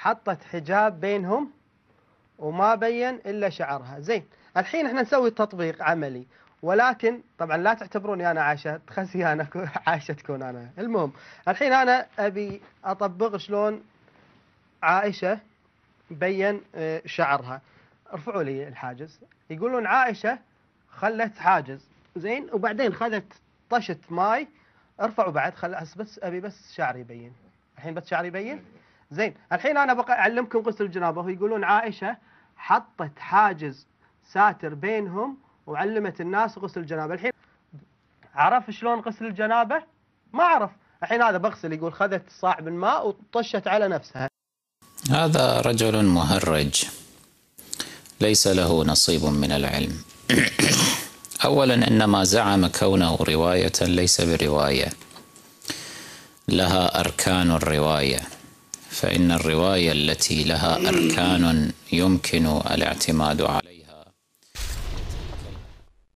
حطت حجاب بينهم وما بين إلا شعرها. زين، الحين احنا نسوي تطبيق عملي، ولكن طبعا لا تعتبروني أنا عائشة، تخسي أنا عائشة تكون أنا. المهم الحين أنا أبي أطبق شلون عائشة بين شعرها. ارفعوا لي الحاجز. يقولون عائشة خلت حاجز، زين، وبعدين خذت طشت ماي. ارفعوا بعد، بس أبي بس شعري يبين. الحين بس شعري يبين. زين، الحين أنا بقى أعلمكم غسل الجنابة. ويقولون عائشة حطت حاجز ساتر بينهم وعلمت الناس غسل الجنابة. الحين عرف شلون غسل الجنابة؟ ما عرف. الحين هذا بغسل، يقول خذت صاع من ماء وطشت على نفسها. هذا رجل مهرج ليس له نصيب من العلم. أولا إنما زعم كونه رواية ليس برواية، لها أركان الرواية، فإن الرواية التي لها أركان يمكن الاعتماد عليها